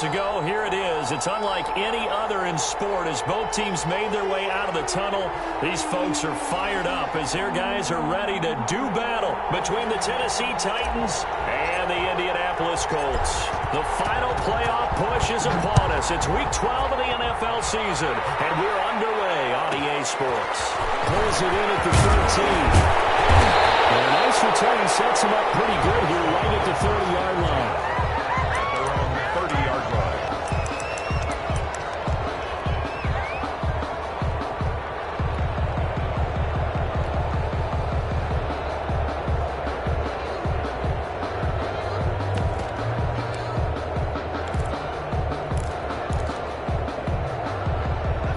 minutes ago, here it is. It's unlike any other in sport as both teams made their way out of the tunnel. These folks are fired up as their guys are ready to do battle between the Tennessee Titans and the Indianapolis Colts. The final playoff push is upon us. It's Week 12 of the NFL season, and we're underway on EA Sports. Pulls it in at the 13. And a nice return sets him up pretty good here right at the 30-yard line.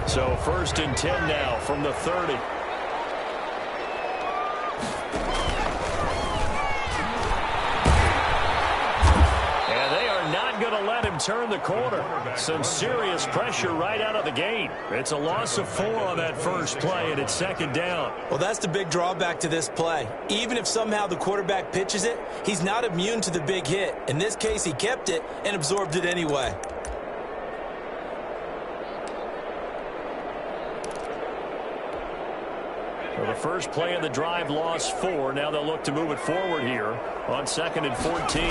So 1st and 10 now from the 30. And they are not going to let him turn the corner. Some serious pressure right out of the gate. It's a loss of 4 on that first play, and it's 2nd down. Well, that's the big drawback to this play. Even if somehow the quarterback pitches it, he's not immune to the big hit. In this case, he kept it and absorbed it anyway. So the first play of the drive lost 4. Now they'll look to move it forward here on 2nd and 14.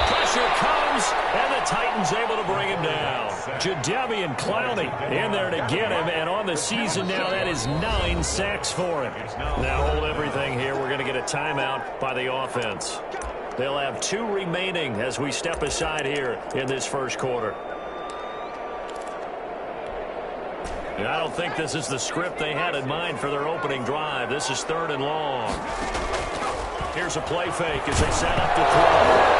Pressure comes, and the Titans able to bring him down. Jadeveon Clowney in there to get him, and on the season now, that is 9 sacks for him. Now hold everything here. We're going to get a timeout by the offense. They'll have 2 remaining as we step aside here in this first quarter. I don't think this is the script they had in mind for their opening drive. This is 3rd and long. Here's a play fake as they set up to throw.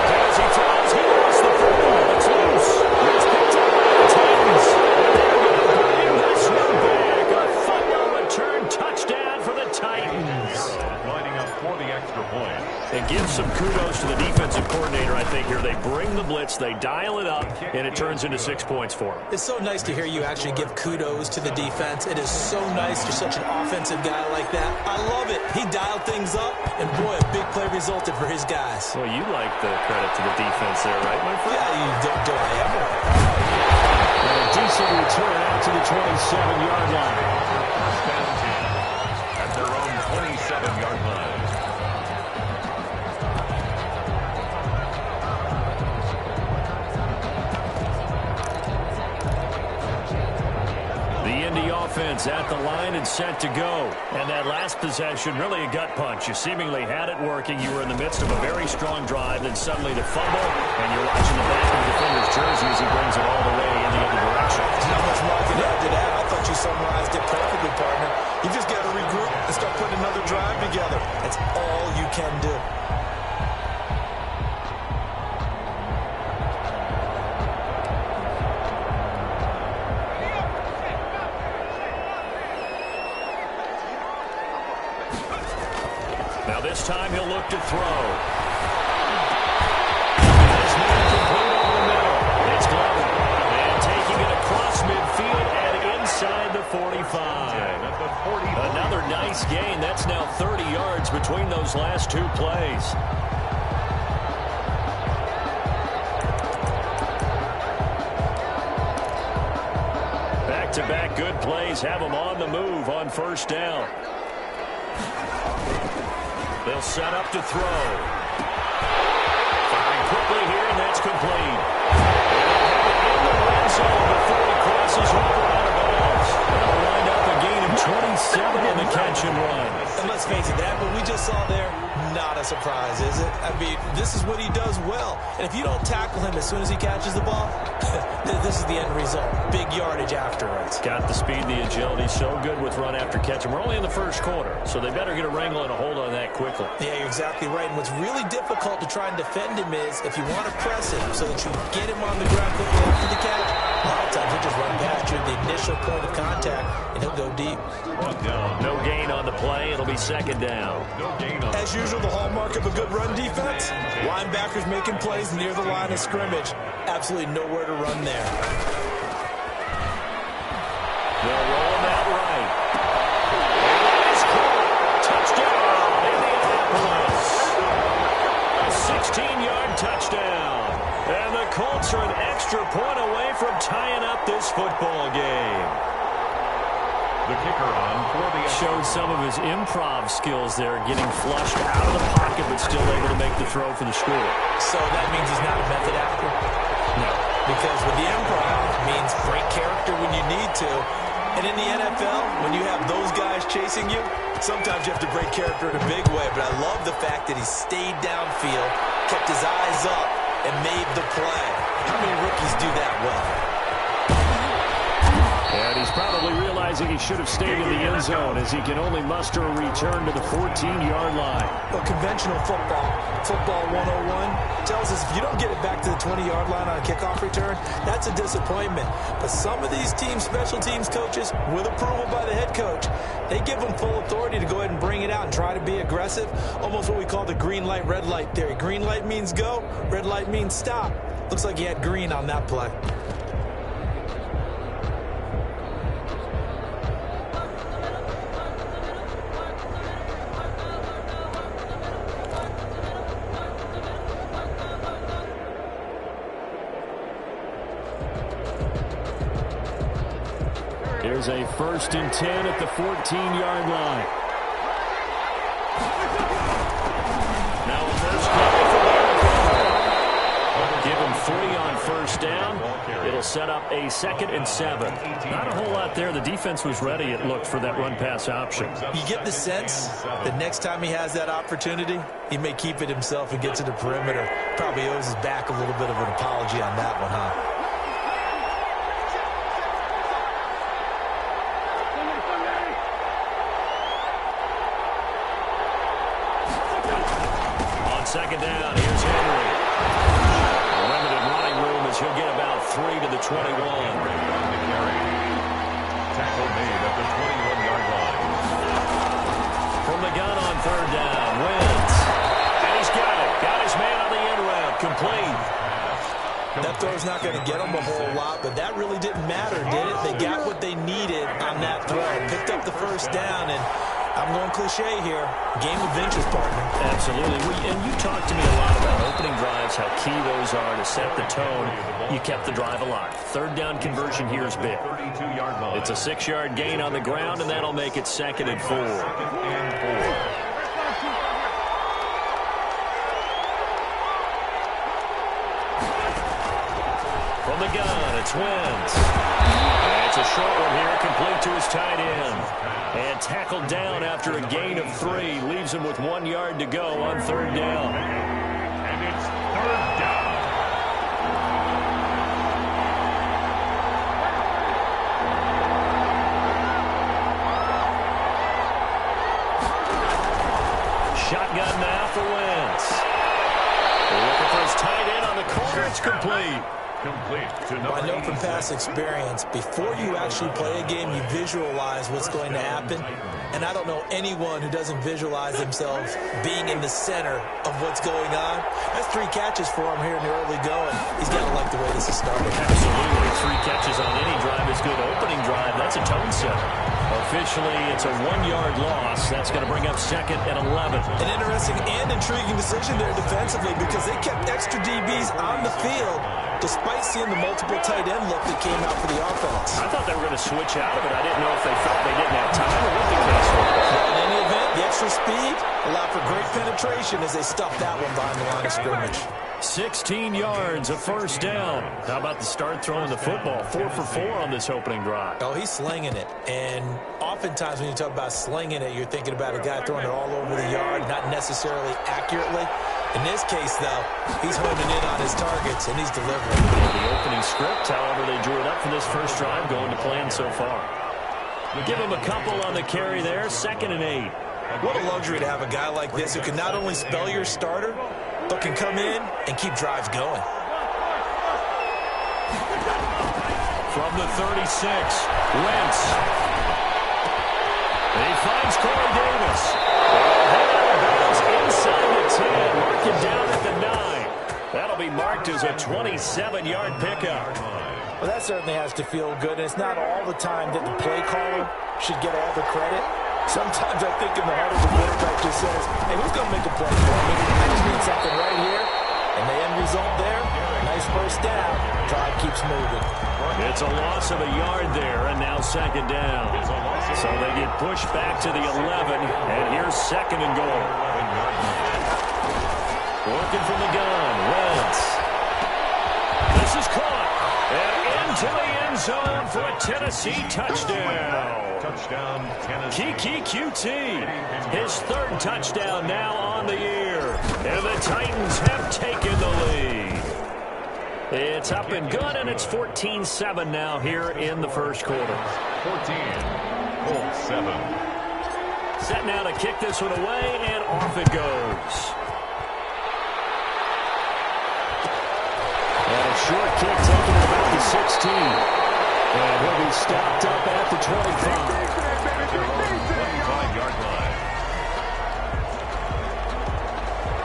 As he throws, he lost the football. It's loose. It's picked up by the Titans. They're going to bring this one back. A final return touchdown for the Titans. Lining up for the extra point. And give some kudos to the defensive coordinator, I think, here. They bring the blitz, they dial it up, and it turns into 6 points for them. It's so nice to hear you actually give kudos to the defense. It is so nice you're such an offensive guy like that. I love it. He dialed things up, and boy, a big play resulted for his guys. Well, you like the credit to the defense there, right, my friend? Yeah, you do I ever. And a decent return out to the 27-yard line. First down 10 at their own 27-yard line. Offense at the line and set to go. And that last possession, really a gut punch. You seemingly had it working. You were in the midst of a very strong drive, then suddenly to fumble, and you're watching the back of the defender's jersey as he brings it all the way in the other direction. There's not much more I can add to that. I thought you summarized it perfectly, partner. You just got to regroup and start putting another drive together. That's all you can do. Now this time he'll look to throw. This man complete over the middle. It's Glover. And taking it across midfield and inside the 45. Another nice gain. That's now 30 yards between those last 2 plays. Back-to-back good plays have them on the move on 1st down. They'll set up to throw. Firing quickly here, and that's complete. In the red zone before he crosses over out of bounds. That'll wind up a gain of 27 on the catch and run. And let's face it, that what we just saw there, not a surprise, is it? I mean, this is what he does well. And if you don't tackle him as soon as he catches the ball, this is the end result. Big yardage afterwards. Got the speed, the agility, so good with run after catch. And we're only in the first quarter, so they better get a wrangle and a hold on that quickly. Yeah, you're exactly right. And what's really difficult to try and defend him is if you want to press him so that you get him on the ground quickly after the catch, a lot of times he'll just run past you at the initial point of contact, and he'll go deep. No gain on the play. It'll be 2nd down. As usual, the hallmark of a good run defense, linebackers making plays near the line of scrimmage. Absolutely nowhere to run there. They'll roll him out right. And it's caught. Touchdown, Indianapolis. Colts are an extra point away from tying up this football game. The kicker on for the showed some of his improv skills there, getting flushed out of the pocket but still able to make the throw for the score. So that means he's not a method actor? No. Because with the improv, it means break character when you need to. And in the NFL, when you have those guys chasing you, sometimes you have to break character in a big way. But I love the fact that he stayed downfield, kept his eyes up, and made the play. How many rookies do that well? And he's probably realizing he should have stayed in the end zone as he can only muster a return to the 14-yard line. Well, conventional football 101, tells us if you don't get it back to the 20-yard line on a kickoff return, that's a disappointment. But some of these team special teams coaches, with approval by the head coach, they give them full authority to go ahead and bring it out and try to be aggressive, almost what we call the green light, red light theory. Green light means go, red light means stop. Looks like he had green on that play. Here's a 1st and 10 at the 14-yard line. Now a first carry for Give him 3 on 1st down. It'll set up a 2nd and 7. Not a whole lot there. The defense was ready, it looked, for that run-pass option. You get the sense that next time he has that opportunity, he may keep it himself and get to the perimeter. Probably owes his back a little bit of an apology on that one, huh? Second down, here's Henry. Limited running room as he'll get about 3 to the 21. Tackle made at the 21-yard line. From the gun on 3rd down, Wentz. And he's got it. Got his man on the end route. Complete. That throw's not going to get them a whole lot, but that really didn't matter, did it? They got what they needed on that throw. Picked up the 1st down, and I'm going cliche here. Game of inches, partner. Absolutely. And you talked to me a lot about opening drives, how key those are to set the tone. You kept the drive alive. 3rd down conversion here is big. It's a 6-yard gain on the ground, and that'll make it 2nd and 4. From the gun, it's Wentz. And it's a short one here, complete to his tight end. And tackled down after a gain of 3. Leaves him with 1 yard to go on 3rd down. And it's 3rd down. Shotgun now for Wentz. They're looking for his tight end on the corner. It's complete. I know from past experience, before you actually play a game, you visualize what's going to happen. And I don't know anyone who doesn't visualize themselves being in the center of what's going on. That's 3 catches for him here in the early going. He's got to like the way this is started. Absolutely. 3 catches on any drive is good. Opening drive, that's a tone setter. Officially, it's a 1-yard loss. That's going to bring up 2nd and 11. An interesting and intriguing decision there defensively because they kept extra DBs on the field despite seeing the multiple tight end look that came out for the offense. I thought they were going to switch out of it. I didn't know if they felt they didn't have time or what the case was. In any event, the extra speed allowed for great penetration as they stuffed that one behind the line of scrimmage. 16 yards, a 1st down. How about the start throwing the football? 4 for 4 on this opening drive. Oh, he's slinging it. And oftentimes when you talk about slinging it, you're thinking about a guy throwing it all over the yard, not necessarily accurately. In this case, though, he's honing in on his targets, and he's delivering. The opening script, however, they drew it up for this first drive, going to plan so far. Give him a couple on the carry there, 2nd and 8. What a luxury to have a guy like this who can not only spell your starter, but can come in and keep drives going. From the 36, Wentz. He finds Corey Davis. Head out of bounds inside the 10. Mark it down at the 9. That'll be marked as a 27-yard pickup. Well, that certainly has to feel good, and it's not all the time that the play caller should get all the credit. Sometimes I think in the heart of the quarterback just says, hey, who's going to make a play for me? I just need something right here. And the end result there, nice 1st down. It's a loss of a yard there, and now second down. So they get pushed back to the 11, and here's second and goal. Working from the gun, Wentz. This is caught, and into the end zone for a Tennessee touchdown. Touchdown, Tennessee. Kiki QT, his third touchdown now on the year, and the Titans have taken the lead. It's up and good, and it's 14-7 now here in the first quarter. 14, Colts 7. Set now to kick this one away, and off it goes. And a short kick taken at about the 16. And he'll be stopped up at the 25. 25-yard line.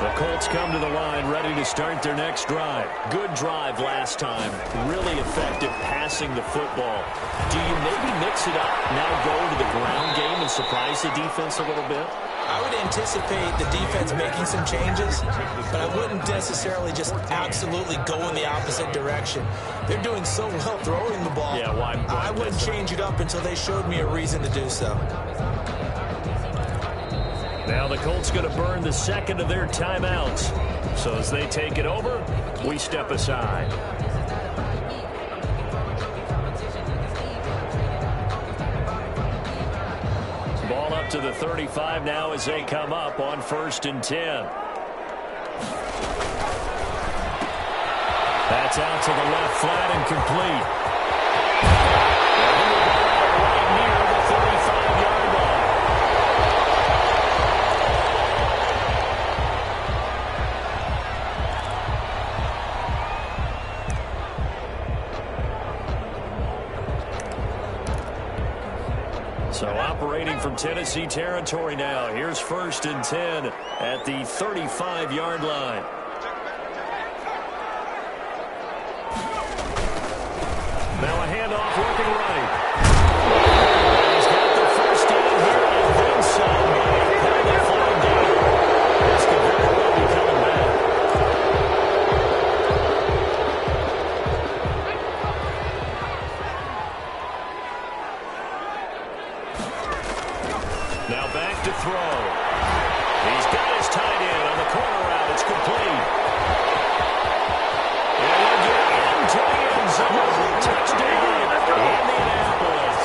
The Colts come to the line ready to start their next drive. Good drive last time. Really effective passing the football. Do you maybe mix it up, now go to the ground game and surprise the defense a little bit? I would anticipate the defense making some changes, but I wouldn't necessarily just absolutely go in the opposite direction. They're doing so well throwing the ball. Yeah, well, I wouldn't change it up until they showed me a reason to do so. Now the Colts going to burn the second of their timeouts. So as they take it over, we step aside. Ball up to the 35 now as they come up on 1st and 10. That's out to the left flat and complete. Right near the 35-yard line. So operating from Tennessee territory now. Here's 1st and 10 at the 35-yard line. Now a handoff working right. He's got the first down here and then some. Putting the flag down. This could very well be coming back. Now back to throw. He's got his tight end on the corner route. It's complete. And he'll get into the end zone. Touchdown, Indianapolis.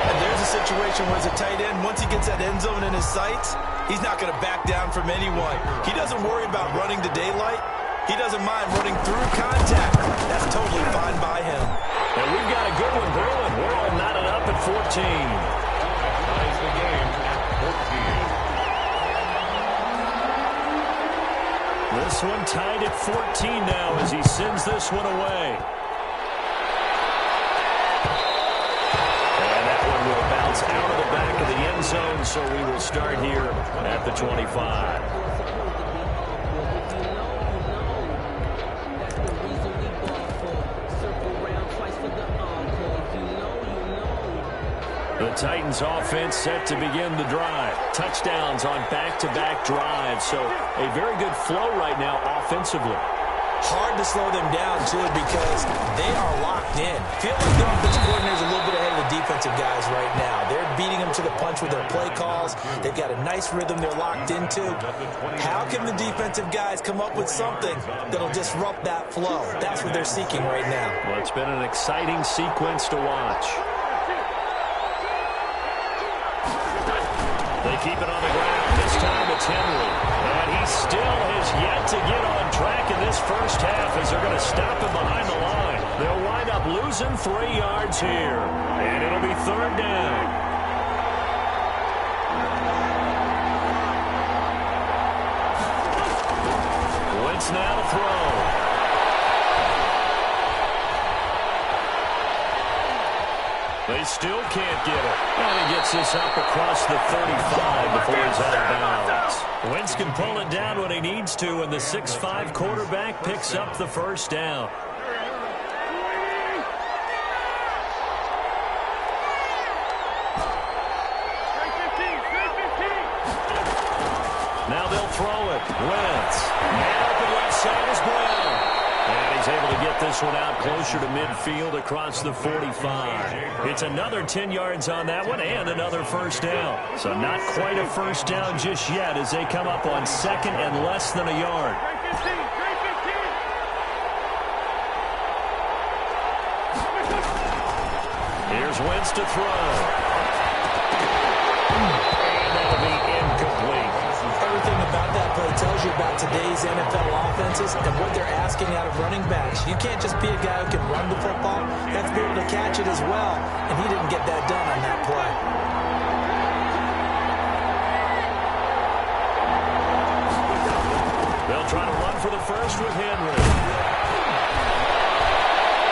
And there's a situation where as a tight end, once he gets that end zone in his sights, he's not going to back down from anyone. He doesn't worry about running to daylight. He doesn't mind running through contact. That's totally fine by him. And we've got a good one brewing. We're all knotted up at 14. Ties the game at 14. This one tied at 14 now as he sends this one away. And that one will bounce out of the back of the end zone, so we will start here at the 25. The Titans offense set to begin the drive. Touchdowns on back-to-back drives. So a very good flow right now offensively. Hard to slow them down, too, because they are locked in. Feel like the offensive coordinator's a little bit ahead of the defensive guys right now. They're beating them to the punch with their play calls. They've got a nice rhythm they're locked into. How can the defensive guys come up with something that'll disrupt that flow? That's what they're seeking right now. Well, it's been an exciting sequence to watch. They keep it on the ground. This time it's Henry. And he still has yet to get on track in this first half as they're going to stop him behind the line. They'll wind up losing 3 yards here. And it'll be 3rd down. Wentz now to throw. They still can't get it. And he gets this up across the 35 before he's out of bounds. Wentz can pull it down when he needs to, and the 6'5" quarterback picks up the first down. Now they'll throw it. Wentz. Man open left side is Brown. And he's able to get this one out closer to midfield across the 45. It's another 10 yards on that one and another first down. So not quite a first down just yet as they come up on second and less than a yard. Here's Wentz to throw. And that'll be incomplete. Everything about that play tells you about today's NFL offenses and what they're asking out of running backs. You can't just be a guy who can run the football. You have to be able to catch it as well, and he didn't get that done on that play. They'll try to run for the first with Henry.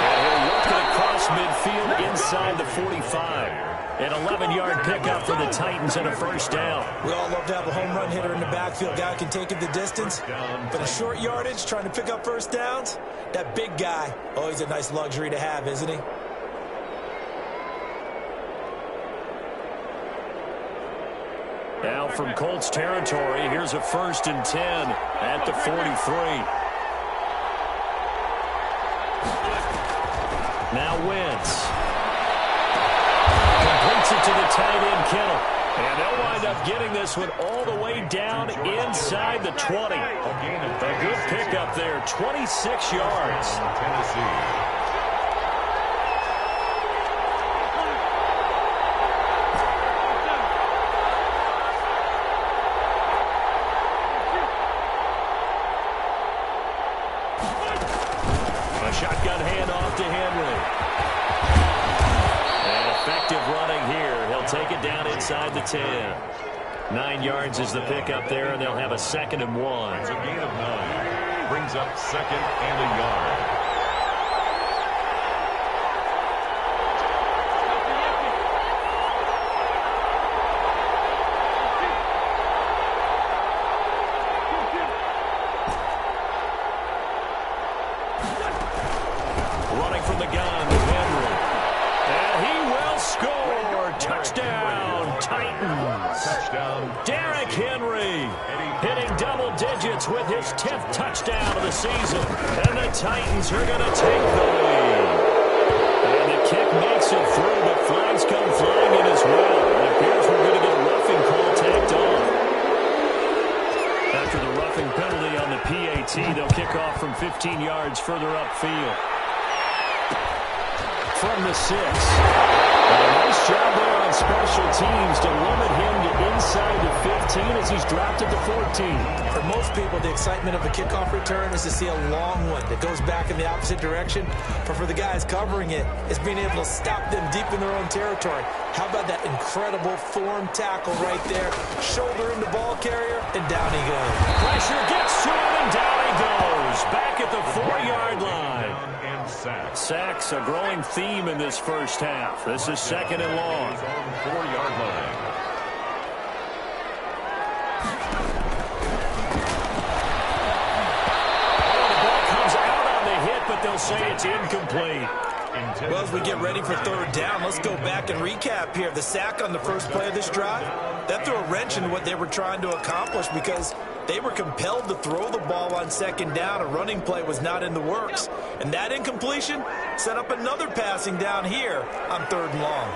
And he'll work it across midfield inside the 45. An 11-yard pickup for the Titans and a first down. We all love to have a home run hitter in the backfield. Guy who can take it the distance. But a short yardage, trying to pick up first downs, that big guy, always a nice luxury to have, isn't he? Now from Colts territory, here's a 1st and 10 at the 43. Now Wentz. Completes it to the tight end, Kittle. And they'll wind up getting this one all the way down inside the 20. A good pickup there, 26 yards. Tennessee. Shotgun handoff to Henry. And effective running here. He'll take it down inside the 10. 9 yards is the pickup there, and they'll have a 2nd and 1. It's a gain of 9. Brings up 2nd and a yard. Running from the gun with Henry. And he will score. Touchdown, Titans. Touchdown. Derrick Henry hitting double digits with his 10th touchdown of the season. And the Titans are going to take the lead. And the kick makes it through, but flags come flying in as well. It appears we're going to get a roughing call tacked on. After the roughing penalty on the PAT, they'll kick off from 15 yards further upfield. From the 6. And a nice job there on special teams to limit him to inside the 15 as he's dropped it to 14. For most people, the excitement of a kickoff return is to see a long one that goes back in the opposite direction. But for the guys covering it, it's being able to stop them deep in their own territory. How about that incredible form tackle right there? Shoulder in the ball carrier, and down he goes. Pressure gets to him, and down he goes. Back at the 4-yard line. Sacks, a growing theme in this first half. This is 2nd and long. 4-yard line. The ball comes out on the hit, but they'll say it's incomplete. Well, as we get ready for 3rd down, let's go back and recap here. The sack on the first play of this drive, that threw a wrench into what they were trying to accomplish because they were compelled to throw the ball on 2nd down. A running play was not in the works. And that incompletion set up another passing down here on 3rd and long.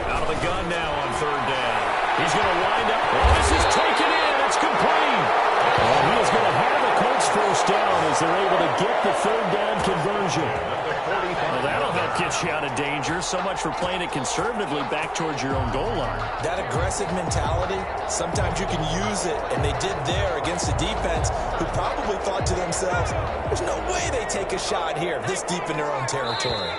Out of the gun now on 3rd down. He's going to wind up. Oh, this is taken in. It's complete. And he is going to have the Colts first down as they're able to get the 3rd down conversion. Well, that'll help get you out of danger. So much for playing it conservatively back towards your own goal line. That aggressive mentality, sometimes you can use it, and they did there against a defense who probably thought to themselves, there's no way they take a shot here this deep in their own territory.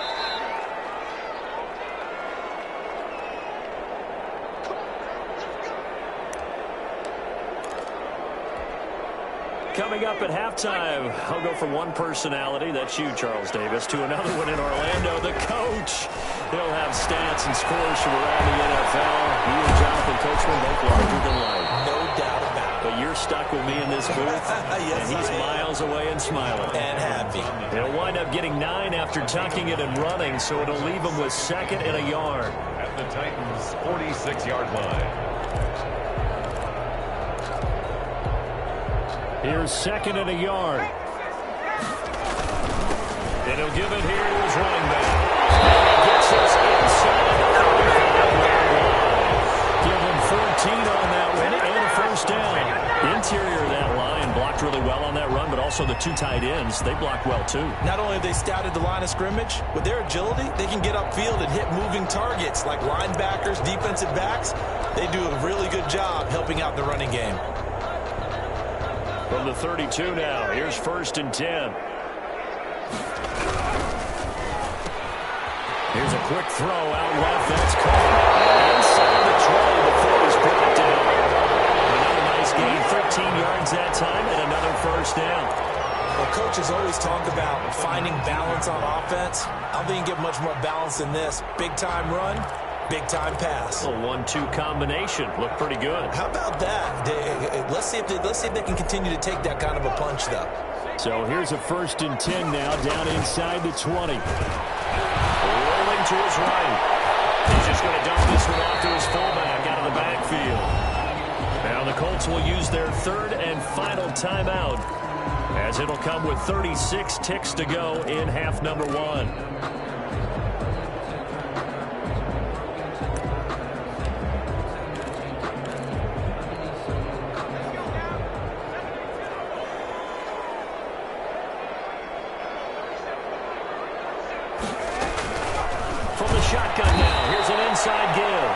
Coming up at halftime, I'll go from one personality, that's you, Charles Davis, to another one in Orlando, the coach. He'll have stats and scores from around the NFL. He and Jonathan Coachman both larger than life. No doubt about it. But you're stuck with me in this booth, Yes, and he's miles away and smiling. And happy. He'll wind up getting 9 after tucking it and running, so it'll leave him with 2nd and a yard. At the Titans' 46-yard line. Here's 2nd and a yard. And he'll give it here to his running back. And he gets us inside the 35-yard line. Give him 14 on that one and a first down. Interior of that line blocked really well on that run, but also the two tight ends, they blocked well too. Not only have they scouted the line of scrimmage, with their agility, they can get upfield and hit moving targets like linebackers, defensive backs. They do a really good job helping out the running game. From the 32 now, here's 1st and 10. Here's a quick throw out left. That's caught. Inside the 20 before he's brought down. Another nice gain, 13 yards that time, and another first down. Well, coaches always talk about finding balance on offense. I don't think you can get much more balance than this. Big-time run, big-time pass. A 1-2 combination. Looked pretty good. How about that? Let's see if they can continue to take that kind of a punch, though. So here's a 1st and 10 now, down inside the 20. Rolling to his right. He's just going to dump this one off to his fullback out of the backfield. Now the Colts will use their 3rd and final timeout, as it'll come with 36 ticks to go in half number 1. Shotgun now. Here's an inside give.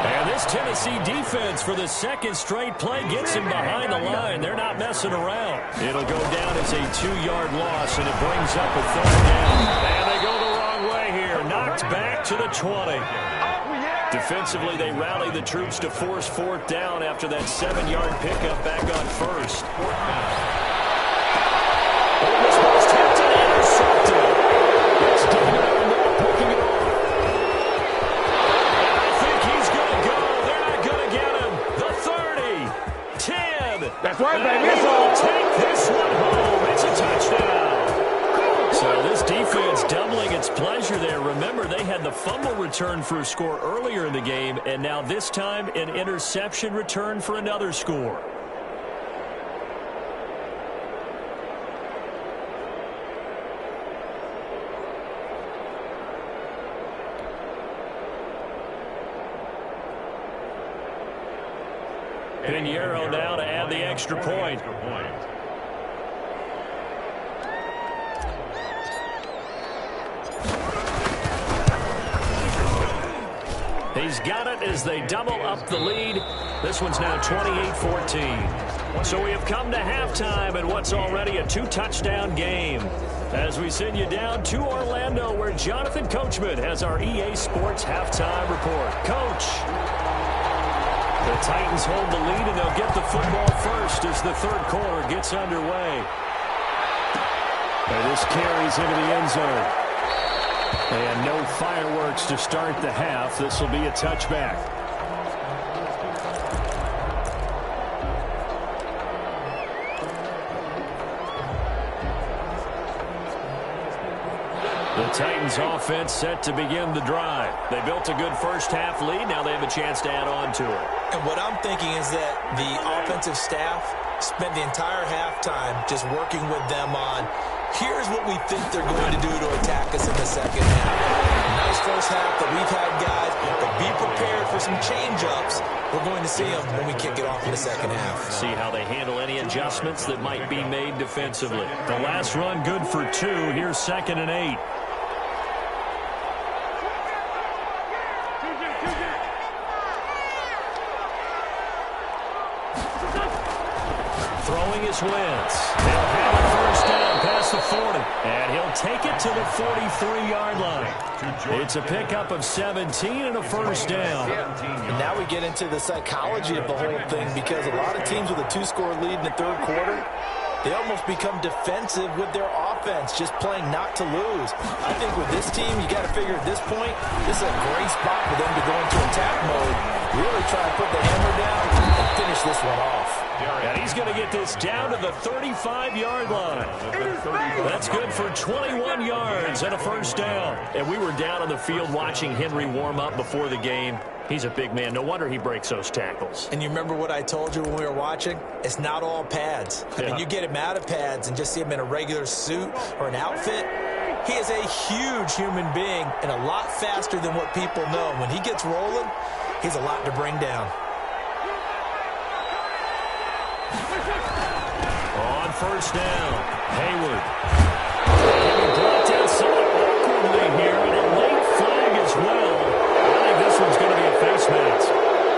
And this Tennessee defense for the 2nd straight play gets him behind the line. They're not messing around. It'll go down as a 2-yard loss, and it brings up a 3rd down. And they go the wrong way here. Knocked back to the 20. Defensively, they rally the troops to force 4th down after that 7-yard pickup back on 1st. This was tipped and intercepted. It's David picking it off. That's right, baby. We'll take this one home. It's a touchdown. So this defense doubling its pleasure there. Remember, they had the fumble return for a score earlier in the game, and now this time an interception return for another score. Pinheiro now to add the extra point. He's got it as they double up the lead. This one's now 28-14. So we have come to halftime in what's already a 2-touchdown game, as we send you down to Orlando, where Jonathan Coachman has our EA Sports halftime report. Coach. The Titans hold the lead, and they'll get the football first as the 3rd quarter gets underway. And this carries into the end zone. And no fireworks to start the half. This will be a touchback. The Titans offense set to begin the drive. They built a good first-half lead. Now they have a chance to add on to it. And what I'm thinking is that the offensive staff spent the entire halftime just working with them on, here's what we think they're going to do to attack us in the 2nd half. Nice first half that we've had, guys, but be prepared for some change-ups. We're going to see them when we kick it off in the 2nd half. See how they handle any adjustments that might be made defensively. The last run good for 2. Here's 2nd and 8. Throwing is Wentz. He'll have a first down past the 40. And he'll take it to the 43-yard line. It's a pickup of 17 and a first down. And now we get into the psychology of the whole thing, because a lot of teams with a 2-score lead in the 3rd quarter, they almost become defensive with their offense, just playing not to lose. I think with this team, you got to figure at this point, this is a great spot for them to go into attack mode, really try to put the hammer down and finish this one off. And he's going to get this down to the 35-yard line. That's good for 21 yards and a first down. And we were down on the field watching Henry warm up before the game. He's a big man. No wonder he breaks those tackles. And you remember what I told you when we were watching? It's not all pads. I mean, you get him out of pads and just see him in a regular suit or an outfit, He is a huge human being and a lot faster than what people know. When he gets rolling, he's a lot to bring down. On first down, Hayward. Brought down somewhat awkwardly here, and a late flag as well. I think this one's going to be a face mask.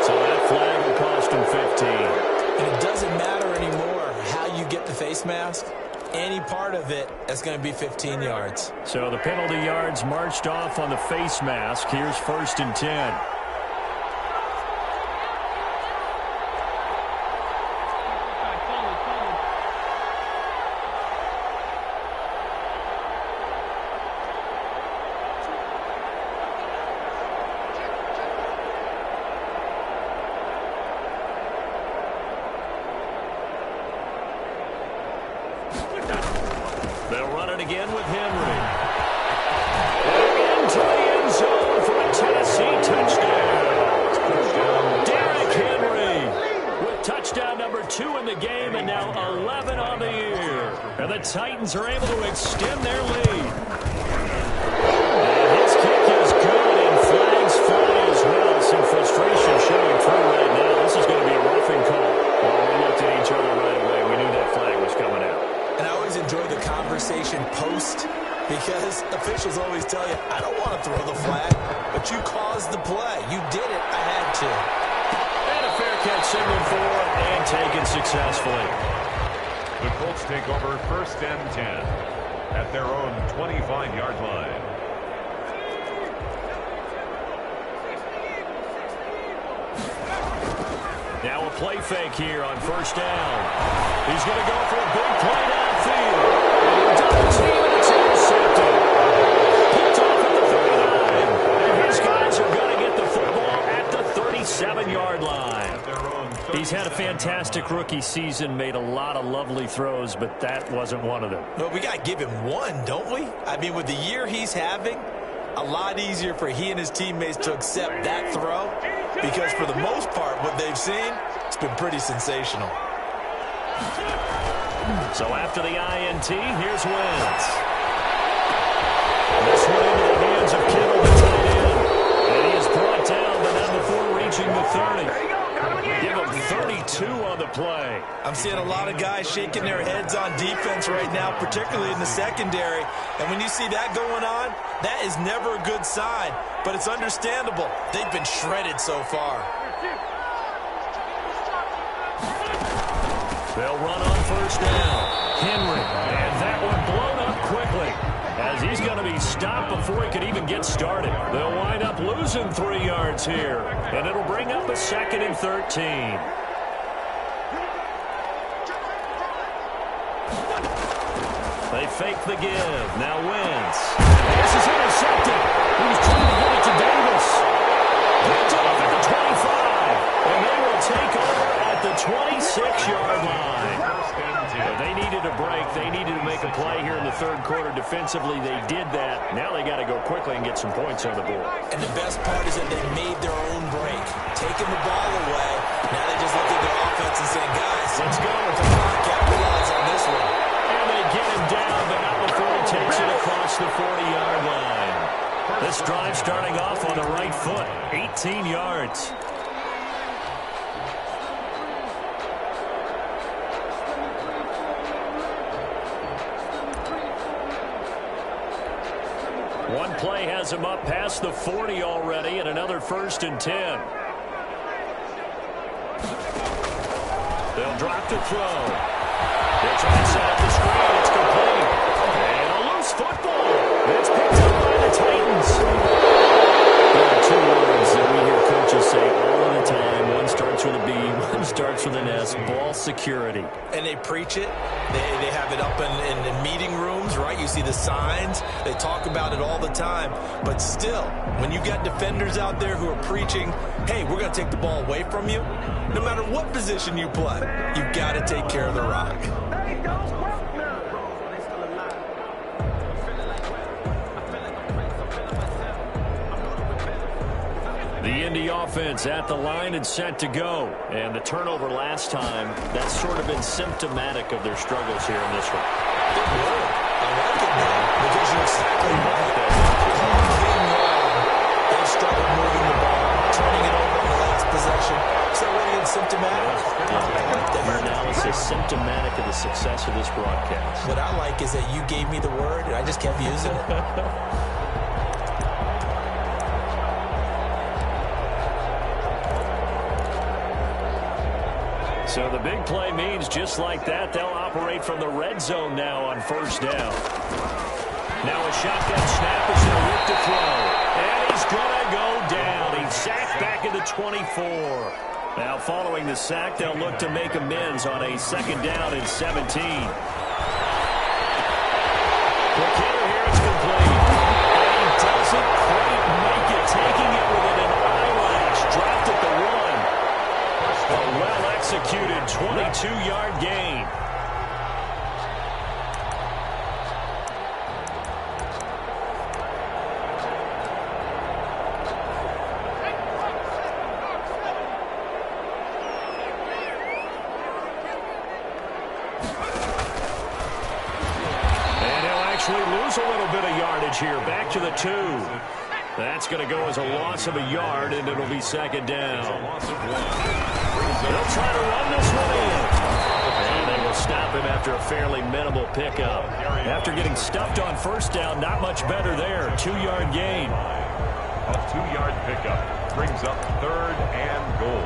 So that flag will cost him 15. And it doesn't matter anymore how you get the face mask. Any part of it, that's going to be 15 yards. So the penalty yards marched off on the face mask. Here's 1st and 10. They'll run it again with Henry. Into the end zone for a Tennessee touchdown. Derrick Henry with touchdown number 2 in the game, and now 11 on the year. And the Titans are able to extend their lead. And his kick is good, and flags fly as well. Some frustration showing through right now. This is going to be a roughing call. Well, we looked at each other right away. We knew that flag was coming out. And I always enjoy the conversation post because officials always tell you, I don't want to throw the flag, but you caused the play. You did it. I had to. And a fair catch signaled for and taken successfully. The Colts take over 1st and 10 at their own 25-yard line. Now a play fake here on 1st down. He's going to go for a big play downfield. Double team, and it's intercepted. Picked off at the 39. And his guys are going to get the football at the 37-yard line. He's had a fantastic rookie season, made a lot of lovely throws, but that wasn't one of them. But we got to give him one, don't we? I mean, with the year he's having, a lot easier for he and his teammates to accept that throw because for the most part, what they've seen, it's been pretty sensational. So after the INT, here's Wentz. This one into the hands of Kittle, the tight end. And he is brought down, but not before reaching the 30. Give him 32 on the play. I'm seeing a lot of guys shaking their heads on defense right now, particularly in the secondary. And when you see that going on, that is never a good sign. But it's understandable. They've been shredded so far. They'll run on 1st down. Henry, and that one blown up quickly as he's going to be stopped before he could even get started. They'll wind up losing 3 yards here, and it'll bring up a 2nd and 13. They fake the give. Now Wentz. This is intercepted. He's trying to get it to Davis. Picked off at the 25. And they will take over at the 26-yard line. They needed a break. They needed to make a play here in the 3rd quarter. Defensively, they did that. Now they got to go quickly and get some points on the board. And the best part is that they made their own break. Taking the ball away. Now they just look at their offense and say, guys, let's go. Come on, capitalize on this one. And they get him down, but not before he takes it across the 40-yard line. This drive starting off on the right foot. 18 yards. One play has him up past the 40 already, and another 1st and 10. They'll drop to throw. They'll try to set up the screen. It's complete. And a loose football. It's picked up by the Titans. There are 2 words that we hear coaches say all the time. One starts with a B, one starts with an S. Ball security. And they preach it. They have it up in meeting rooms, right? You see the signs. They talk about it all the time. But still, when you got defenders out there who are preaching, hey, we're going to take the ball away from you, no matter what position you play, you've got to take care of the rock. The Indy offense at the line and set to go. And the turnover last time, that's sort of been symptomatic of their struggles here in this one. It would. like it now because you're exactly right. All game long, they've struggled moving the ball, turning it over on the last possession. So what are you symptomatic? Your analysis symptomatic of the success of this broadcast. What I like is that you gave me the word and I just kept using it. So the big play means just like that, they'll operate from the red zone now on first down. Now a shotgun snap is going to look to throw. And he's going to go down. He's sacked back at the 24. Now following the sack, they'll look to make amends on a second down and 17. The kicker here is complete. And he doesn't quite make it, taking it within an eyelash. Dropped at the 1. A well-executed 22-yard gain. And he'll actually lose a little bit of yardage here. Back to the 2. That's going to go as a loss of a yard, and it'll be second down. They'll try to run this one in. And they will stop him after a fairly minimal pickup. After getting stuffed on first down, not much better there. 2-yard gain. A 2-yard pickup brings up third and goal.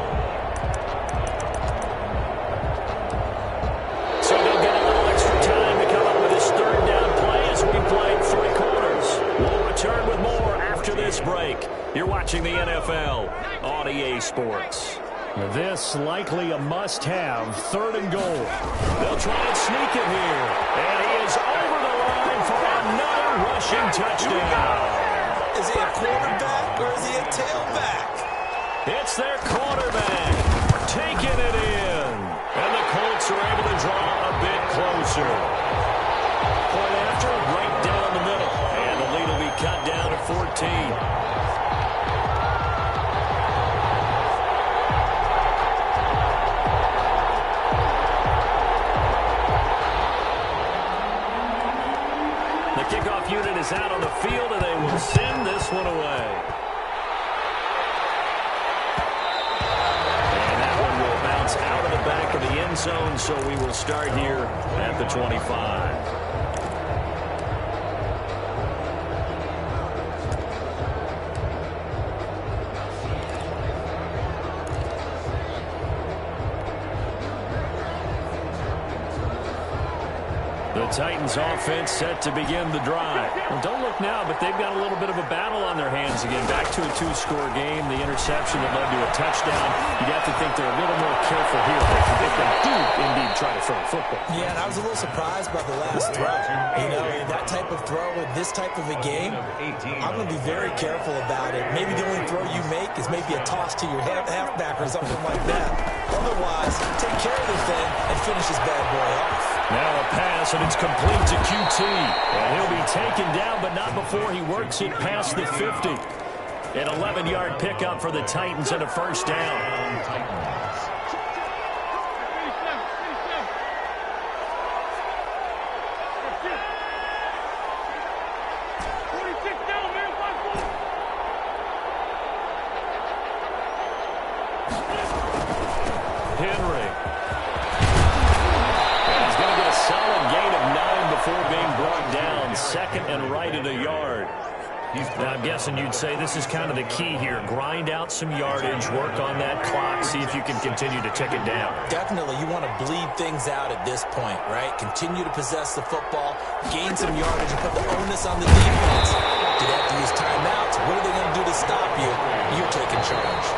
So they'll get a little extra time to come up with his third down play as we play 3 quarters. We'll return with more after this break. You're watching the NFL on EA Sports. This likely a must-have, third and goal. They'll try and sneak it here. And he is over the line for another rushing touchdown. Is he a quarterback or is he a tailback? It's their quarterback taking it in. And the Colts are able to draw a bit closer. Point after, right down the middle. And the lead will be cut down to 14. Kickoff unit is out on the field, and they will send this one away. And that one will bounce out of the back of the end zone, so we will start here at the 25. The Titans offense set to begin the drive. Well, don't look now, but they've got a little bit of a battle on their hands again. Back to a 2-score game. The interception that led to a touchdown. You'd have to think they're a little more careful here if they do indeed try to throw the football. Yeah, and I was a little surprised by the last throw. You know, that type of throw in this type of a game, I'm going to be very careful about it. Maybe the only throw you make is maybe a toss to your halfback or something like that. Otherwise, take care of the thing and finish this bad boy off. Now a pass, and it's complete to QT. And he'll be taken down, but not before he works it past the 50. An 11-yard pickup for the Titans and a first down. Second and right at a yard. Now, I'm guessing you'd say this is kind of the key here. Grind out some yardage, work on that clock, see if you can continue to tick it down. Definitely. You want to bleed things out at this point, right? Continue to possess the football, gain some yardage, and put the onus on the defense. Do they have to use timeouts? What are they going to do to stop you? You're taking charge.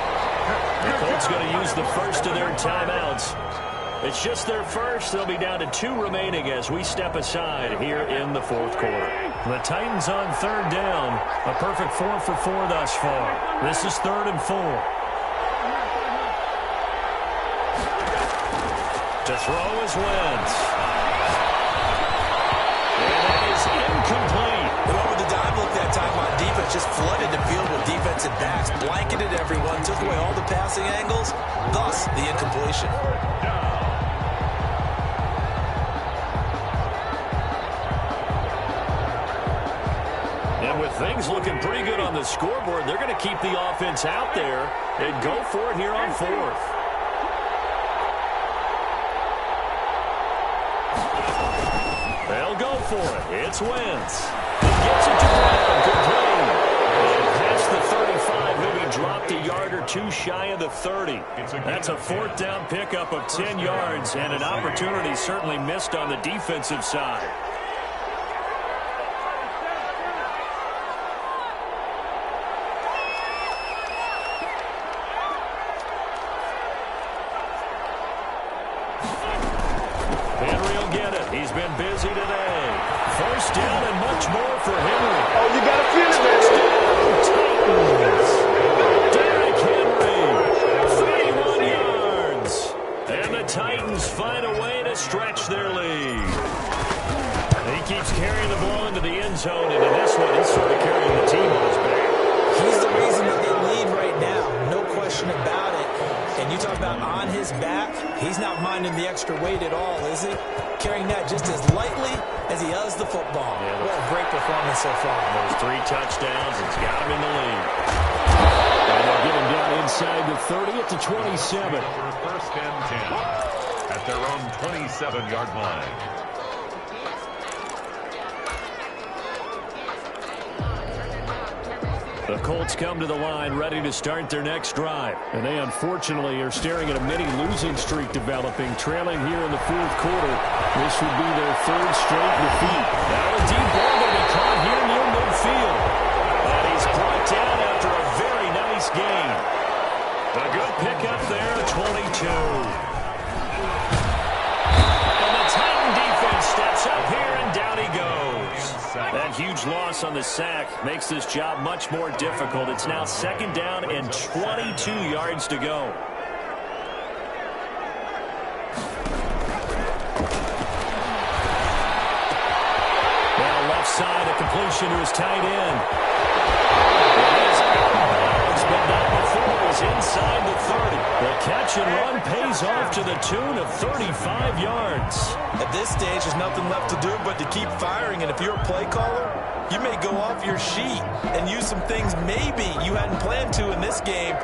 The Colts going to use the first of their timeouts. It's just their first. They'll be down to 2 remaining as we step aside here in the fourth quarter. The Titans on third down. A perfect 4 for 4 thus far. This is 3rd and 4. To throw is Wentz. And that is incomplete. They went with the dive look that time on defense. Just flooded the field with defensive backs. Blanketed everyone. Took away all the passing angles. Thus, the incompletion. Things looking pretty good on the scoreboard. They're going to keep the offense out there and go for it here on fourth. They'll go for it. It's Wentz. He gets it to Brown. Complete. And past the 35, he'll be dropped a yard or two shy of the 30. That's a fourth down pickup of 10 yards and an opportunity certainly missed on the defensive side. He's been busy today. First down and much more for Henry. Oh, you got to feel it, man. Titans. Derrick Henry. 31 yards. And the Titans find a way to stretch their lead. He keeps carrying the ball into the end zone, and in this one, he's sort of carrying the team on his back. He's the reason that they lead right now. No question about it. And you talk about on his back, he's not minding the extra weight at all, is he? Carrying that just as lightly as he does the football. Yeah, what a great performance so far. Those 3 touchdowns, it's got him in the lead. And they'll get him down inside the 30 at the 27. For first and 10 at their own 27-yard line. The Colts come to the line ready to start their next drive. And they unfortunately are staring at a mini losing streak developing, trailing here in the fourth quarter. This would be their 3rd straight defeat. Now a deep ball to be caught here near midfield. And he's brought down after a very nice gain. A good pickup there, 22. And the Titan defense steps up here and down he goes. That huge loss on the sack makes this job much more difficult. It's now 2nd down and 22 yards to go. Now left side, a completion to his tight end. It is out of bounds, but not before it was inside the 30. The catch and run pays off to the tune of 35 yards. At this stage, there's nothing left to do but to keep firing. And if you're a play caller, you may go off your sheet and use some things maybe you hadn't planned to in this game.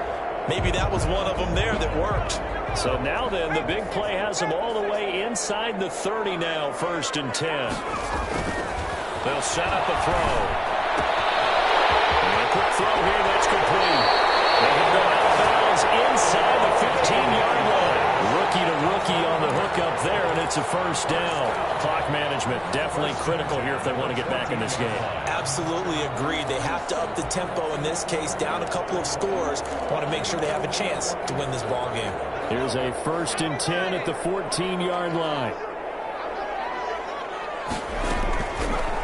Maybe that was one of them there that worked. So now then, the big play has them all the way inside the 30 now, 1st and 10. They'll set up a throw. And a quick throw here, that's complete. They can go out of bounds inside the 15-yard line. Rookie to rookie on the hook up there, and it's a 1st down. Clock management definitely critical here if they want to get back in this game. Absolutely agreed. They have to up the tempo in this case, down a couple of scores. Want to make sure they have a chance to win this ball game. Here's a 1st and 10 at the 14-yard line.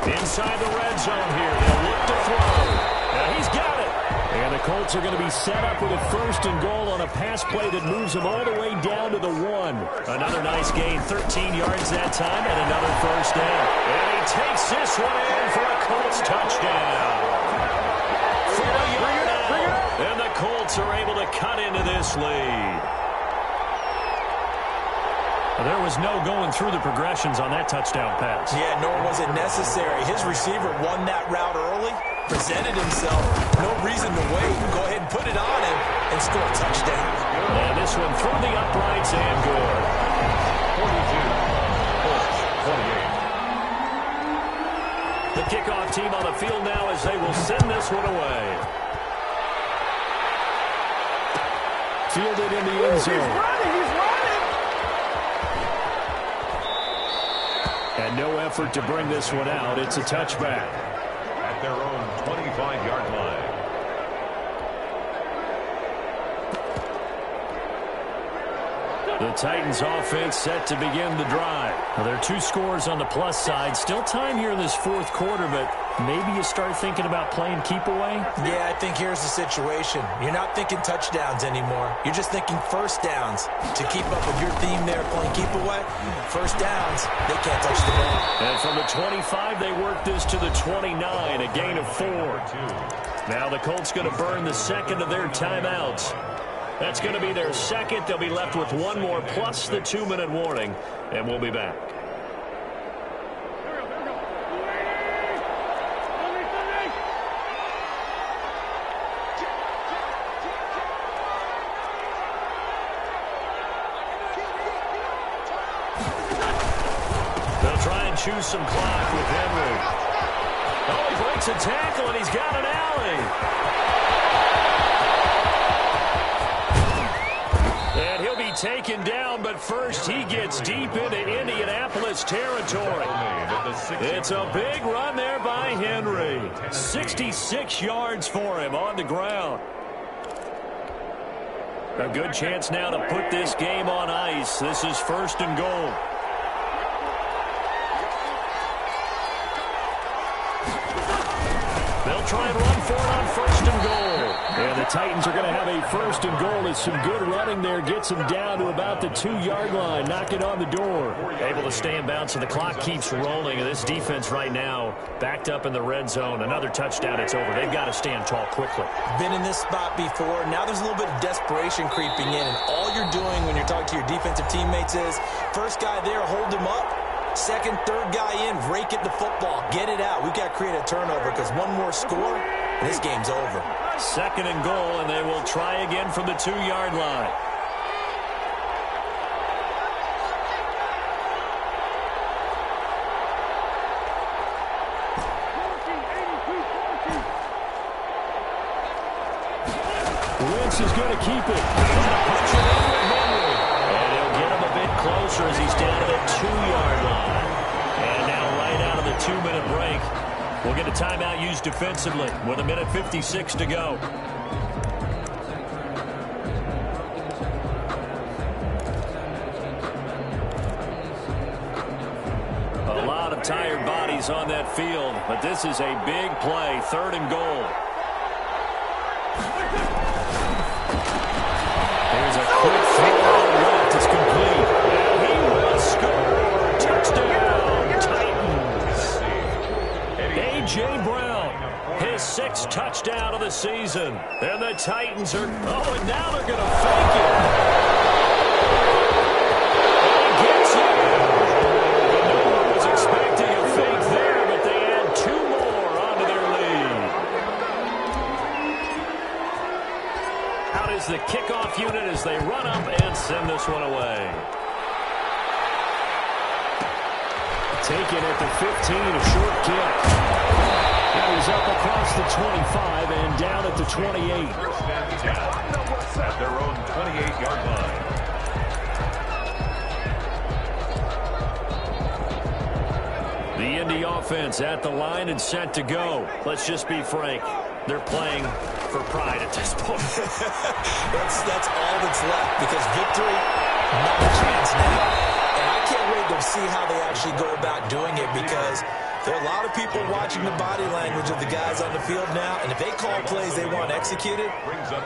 Inside the red zone here. They'll look to throw. Now he's got it. And the Colts are going to be set up with a 1st and goal on a pass play that moves them all the way down to the 1. Another nice gain, 13 yards that time, and another 1st down. And he takes this one in for a Colts touchdown. 4-yard out. And the Colts are able to cut into this lead. There was no going through the progressions on that touchdown pass. Yeah, nor was it necessary. His receiver won that route early, presented himself. No reason to wait. Go ahead and put it on him and score a touchdown. And this one through the uprights and good. 42. Colts, 28. The kickoff team on the field now as they will send this one away. Fielded in the end zone. He's running. And no effort to bring this one out. It's a touchback. At their own 25-yard line. The Titans offense set to begin the drive. Now, there are 2 scores on the plus side. Still time here in this 4th quarter, but maybe you start thinking about playing keep away? Yeah, I think here's the situation. You're not thinking touchdowns anymore. You're just thinking 1st downs. To keep up with your theme there, playing keep away, 1st downs, they can't touch the ball. And from the 25, they work this to the 29, a gain of 4. Now the Colts going to burn the 2nd of their timeouts. That's going to be their 2nd. They'll be left with 1 more plus the 2-minute warning, and we'll be back. They'll try and choose some clock with Henry. Oh, he breaks a tackle, and he's got an alley. And he'll be taken down, but first he gets deep into Indianapolis territory. It's a big run there by Henry. 66 yards for him on the ground. A good chance now to put this game on ice. This is 1st and goal. They'll try and run for it on 1st and goal. And the Titans are going to have a 1st and goal as some good running there gets them down to about the 2-yard line, knocking on the door. Able to stay in bounds, and the clock keeps rolling. And this defense right now backed up in the red zone. Another touchdown, it's over. They've got to stand tall quickly. Been in this spot before. Now there's a little bit of desperation creeping in, and all you're doing when you're talking to your defensive teammates is first guy there, hold him up. Second, third guy in, rake at the football. Get it out. We've got to create a turnover because one more score, and this game's over. 2nd and goal, and they will try again from the 2-yard line. Wentz is going to keep it. And he'll get him a bit closer as he's down to the 2-yard line. And now right out of the 2-minute break, we'll get a timeout used defensively with 1:56 to go. A lot of tired bodies on that field, but this is a big play. 3rd and goal. Here's a quick throw on the left. It's complete. And he will score. Touchdown, Titans. A.J. Brown, his 6th touchdown of the season. And the Titans are, and now they're going to fake it. And he gets it. No one was expecting a fake there, but they add 2 more onto their lead. Out is the kickoff unit as they run up and send this one away. Taken at the 15, a short kick. Now he's up across the 25 and down at the 28. 1st and 10 at their own 28-yard line. The Indy offense at the line and set to go. Let's just be frank. They're playing for pride at this point. That's all that's left because victory, not a chance now. And I can't wait to see how they actually go about doing it because there are a lot of people watching the body language of the guys on the field now, and if they call plays they want executed,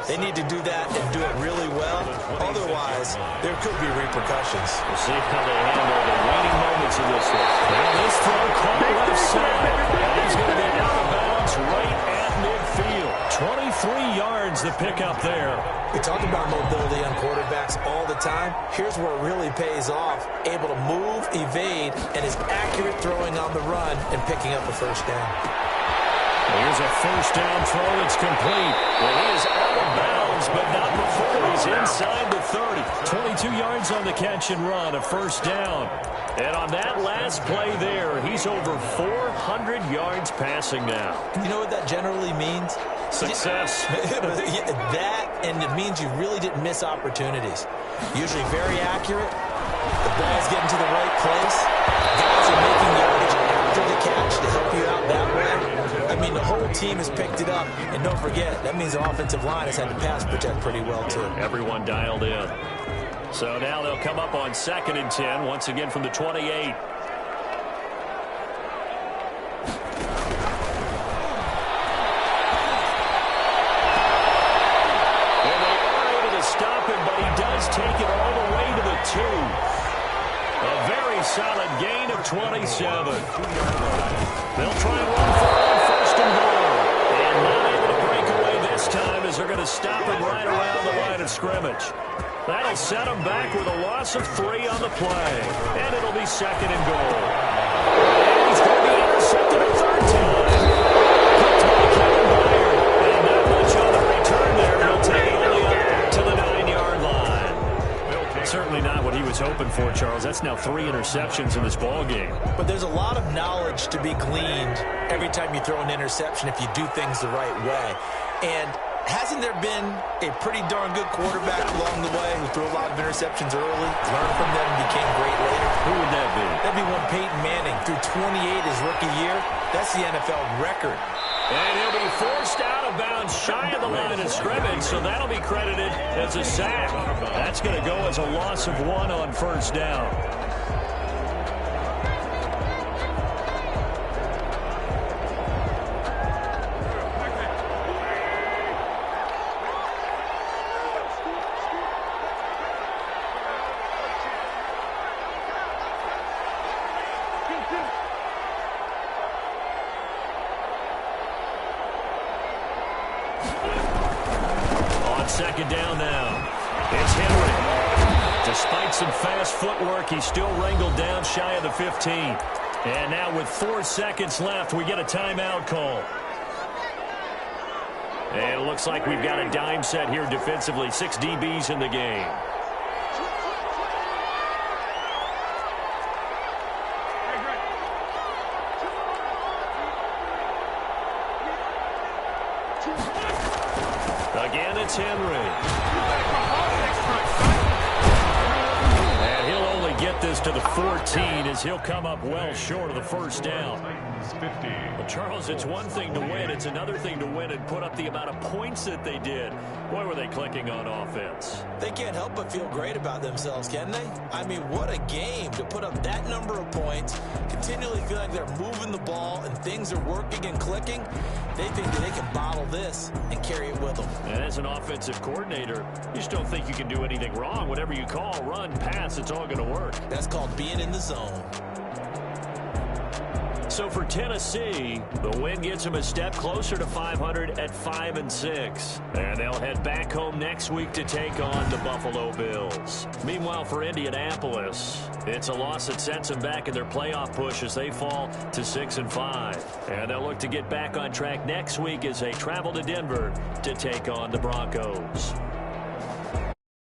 they need to do that and do it really well. Otherwise, there could be repercussions. We'll see how they handle the waning moments of this one. And this throw caught left side. And he's going to be out of bounds right at midfield. 23 yards the pickup there. We talk about mobility on quarterbacks all the time. Here's where it really pays off. Able to move, evade, and is accurate throwing on the run and picking up a 1st down. Here's a 1st down throw. It's complete. Well, he is out of bounds, but not before he's inside the 30. 22 yards on the catch and run, a 1st down. And on that last play there, he's over 400 yards passing now. You know what that generally means? Success. That, and it means you really didn't miss opportunities. Usually very accurate. The ball's getting to the right place. Guys are making yardage after the catch to help you out that way. I mean, the whole team has picked it up. And don't forget, that means the offensive line has had to pass protect pretty well, too. Everyone dialed in. So now they'll come up on 2nd and 10, once again from the 28. Take it all the way to the 2. A very solid gain of 27. They'll try and run for it on 1st and goal. And not able to break away this time as they're going to stop him right around the line of scrimmage. That'll set him back with a loss of 3 on the play. And it'll be 2nd and goal. And he's going to be intercepted a 3rd time. Picked by Kevin Byard. And not much on the return there. He'll take it only up to the 9-yard line. Certainly not what he was hoping for, Charles. Charles, that's now 3 interceptions in this ball game. But there's a lot of knowledge to be gleaned every time you throw an interception if you do things the right way. And hasn't there been a pretty darn good quarterback along the way who threw a lot of interceptions early, learned from them, and became great later? Who would that be? That'd be one Peyton Manning threw 28 his rookie year. That's the NFL record. And he'll be forced out of bounds shy of the line of scrimmage, so that'll be credited as a sack. That's going to go as a loss of 1 on first down. Second down now. It's Henry. Despite some fast footwork, he's still wrangled down shy of the 15. And now with 4 seconds left, we get a timeout call. And it looks like we've got a dime set here defensively. 6 DBs in the game. Again, it's Henry. And he'll only get this to the 14 as he'll come up well short of the first down. Well, Charles, it's one thing to win. It's another thing to win and put up the amount of points that they did. Boy, were they clicking on offense. They can't help but feel great about themselves, can they? I mean, what a game to put up that number of points, continually feel like they're moving the ball and things are working and clicking. They think that they can bottle this and carry it with them. And as an offensive coordinator, you just don't think you can do anything wrong. Whatever you call, run, pass, it's all going to work. That's called being in the zone. So for Tennessee, the win gets them a step closer to 500 at 5-6. And they'll head back home next week to take on the Buffalo Bills. Meanwhile, for Indianapolis, it's a loss that sets them back in their playoff push as they fall to 6-5. And they'll look to get back on track next week as they travel to Denver to take on the Broncos.